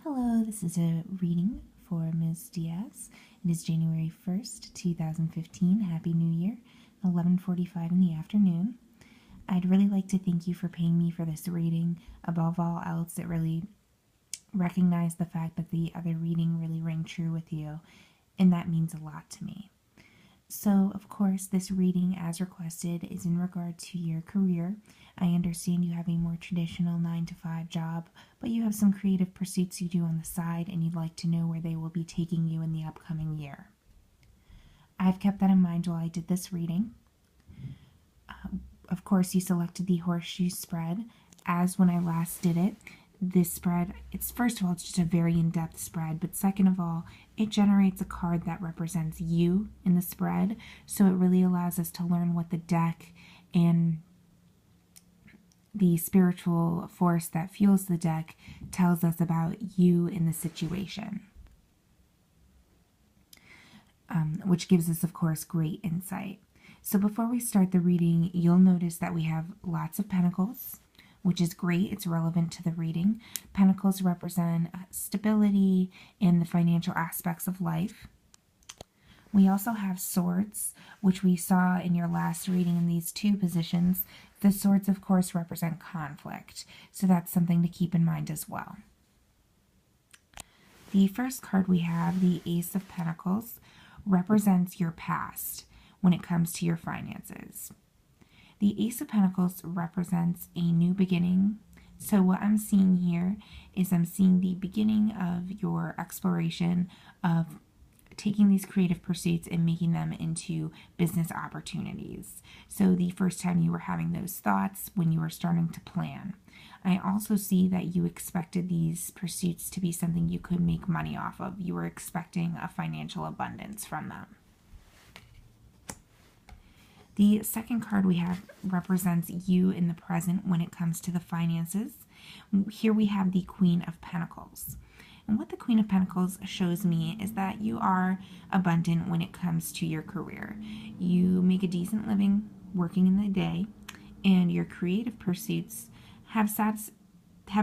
Hello, this is a reading for Ms. Diaz. It is January 1st, 2015. Happy New Year, 11:45 in the afternoon. I'd really like to thank you for paying me for this reading. Above all else, it really recognized the fact that the other reading really rang true with you, and that means a lot to me. So, of course, this reading, as requested, is in regard to your career. I understand you have a more traditional 9-to-5 job, but you have some creative pursuits you do on the side, and you'd like to know where they will be taking you in the upcoming year. I've kept that in mind while I did this reading. Of course, you selected the horseshoe spread. As when I last did it, this spread, it's first of all, it's just a very in-depth spread, but second of all, it generates a card that represents you in the spread, so it really allows us to learn what the deck and the spiritual force that fuels the deck tells us about you in the situation, which gives us, of course, great insight. So before we start the reading, you'll notice that we have lots of pentacles, which is great. It's relevant to the reading. Pentacles represent stability and the financial aspects of life. We also have swords, which we saw in your last reading in these two positions. The swords, of course, represent conflict, so that's something to keep in mind as well. The first card we have, the Ace of Pentacles, represents your past when it comes to your finances. The Ace of Pentacles represents a new beginning. So what I'm seeing here is I'm seeing the beginning of your exploration of taking these creative pursuits and making them into business opportunities. So the first time you were having those thoughts when you were starting to plan. I also see that you expected these pursuits to be something you could make money off of. You were expecting a financial abundance from them. The second card we have represents you in the present when it comes to the finances. Here we have the Queen of Pentacles. And what the Queen of Pentacles shows me is that you are abundant when it comes to your career. You make a decent living working in the day, and your creative pursuits have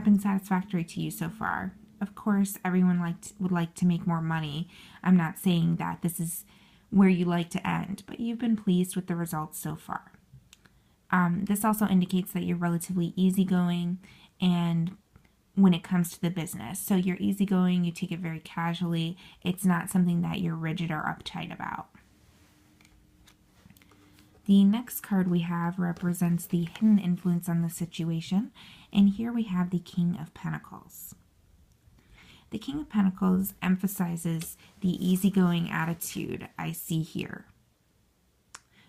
been satisfactory to you so far. Of course, everyone would like to make more money. I'm not saying that this is where you like to end, but you've been pleased with the results so far. This also indicates that you're relatively easygoing and when it comes to the business. So you're easygoing, you take it very casually. It's not something that you're rigid or uptight about. The next card we have represents the hidden influence on the situation. And here we have the King of Pentacles. The King of Pentacles emphasizes the easygoing attitude I see here.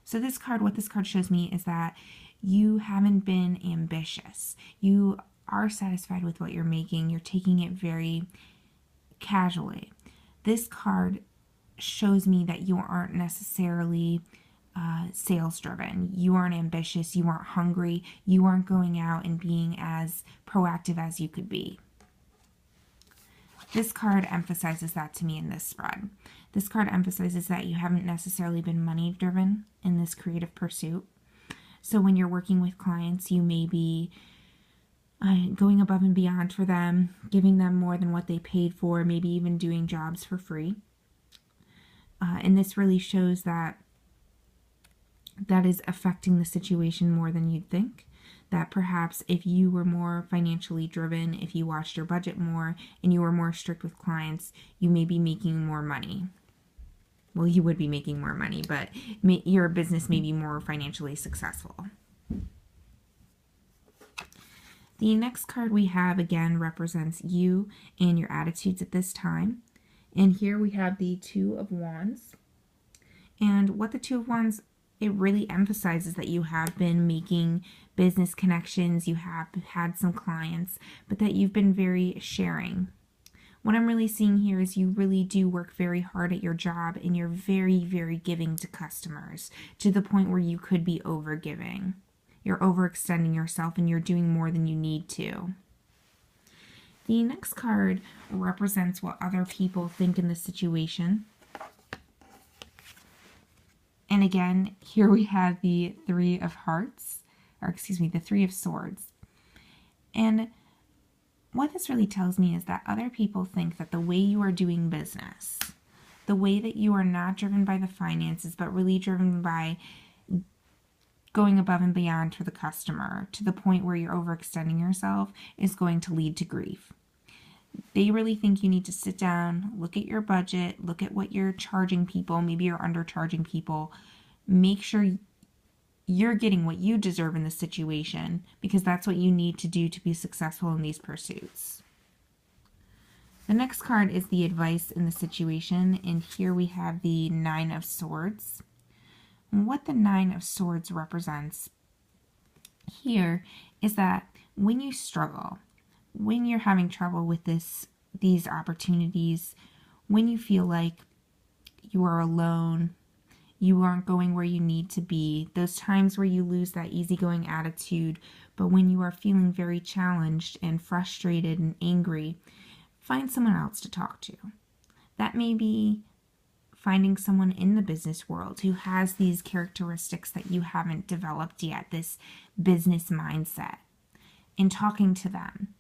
So this card, what this card shows me is that you haven't been ambitious. You are satisfied with what you're making. You're taking it very casually. This card shows me that you aren't necessarily sales driven. You aren't ambitious. You aren't hungry. You aren't going out and being as proactive as you could be. This card emphasizes that to me in this spread. This card emphasizes that you haven't necessarily been money driven in this creative pursuit. So when you're working with clients, you may be going above and beyond for them, giving them more than what they paid for, maybe even doing jobs for free. And this really shows that is affecting the situation more than you'd think. That perhaps if you were more financially driven, if you watched your budget more, and you were more strict with clients, you may be making more money. Well, you would be making more money, but your business may be more financially successful. The next card we have, again, represents you and your attitudes at this time. And here we have the Two of Wands. And what the Two of Wands, it really emphasizes that you have been making business connections, you have had some clients, but that you've been very sharing. What I'm really seeing here is you really do work very hard at your job, and you're very, very giving to customers to the point where you could be overgiving. You're overextending yourself and you're doing more than you need to. The next card represents what other people think in the situation. And again, here we have the Three of Hearts, or excuse me, the Three of Swords. And What this really tells me is that other people think that the way you are doing business, the way that you are not driven by the finances, but really driven by going above and beyond for the customer to the point where you're overextending yourself, is going to lead to grief. They really think you need to sit down, look at your budget, look at what you're charging people, maybe you're undercharging people, make sure you're getting what you deserve in this situation, because that's what you need to do to be successful in these pursuits. The next card is the advice in the situation, and here we have the Nine of Swords. And what the Nine of Swords represents here is that when you struggle, when you're having trouble with these opportunities, when you feel like you are alone, you aren't going where you need to be, those times where you lose that easygoing attitude, but when you are feeling very challenged and frustrated and angry, find someone else to talk to. That may be finding someone in the business world who has these characteristics that you haven't developed yet, this business mindset, and talking to them.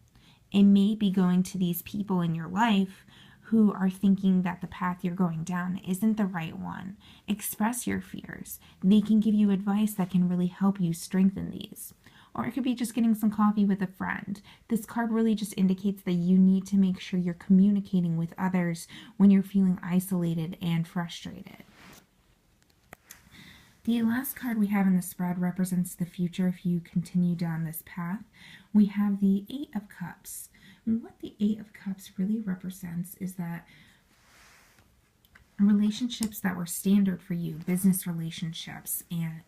It may be going to these people in your life who are thinking that the path you're going down isn't the right one. Express your fears. They can give you advice that can really help you strengthen these. Or it could be just getting some coffee with a friend. This card really just indicates that you need to make sure you're communicating with others when you're feeling isolated and frustrated. The last card we have in the spread represents the future if you continue down this path. We have the Eight of Cups. And what the Eight of Cups really represents is that relationships that were standard for you, business relationships, and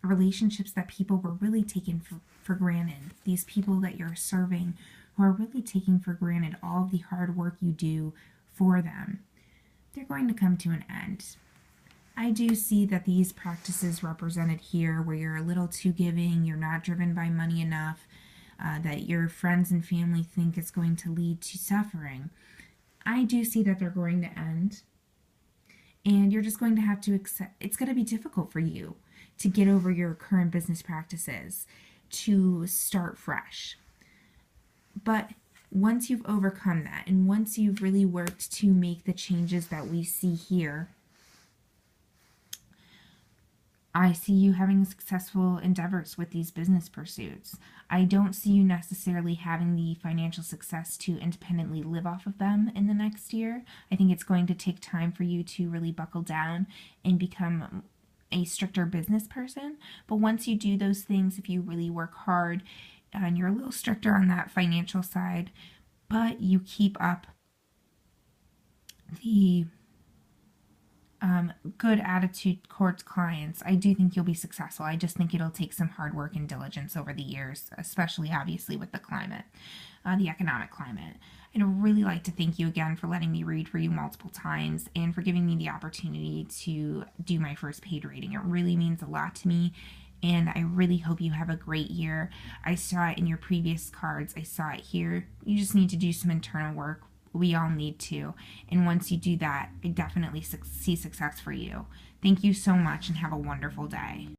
relationships that people were really taking for granted, these people that you're serving who are really taking for granted all of the hard work you do for them, they're going to come to an end. I do see that these practices represented here, where you're a little too giving, you're not driven by money enough, that your friends and family think is going to lead to suffering. I do see that they're going to end, and you're just going to have to accept it's going to be difficult for you to get over your current business practices, to start fresh. But once you've overcome that, and once you've really worked to make the changes that we see here, I see you having successful endeavors with these business pursuits. I don't see you necessarily having the financial success to independently live off of them in the next year. I think it's going to take time for you to really buckle down and become a stricter business person. But once you do those things, if you really work hard and you're a little stricter on that financial side, but you keep up the good attitude towards clients, I do think you'll be successful. I just think it'll take some hard work and diligence over the years, especially obviously with the climate, the economic climate. I'd really like to thank you again for letting me read for you multiple times and for giving me the opportunity to do my first paid reading. It really means a lot to me, and I really hope you have a great year. I saw it in your previous cards. I saw it here. You just need to do some internal work. We all need to. And once you do that, I definitely see success for you. Thank you so much and have a wonderful day.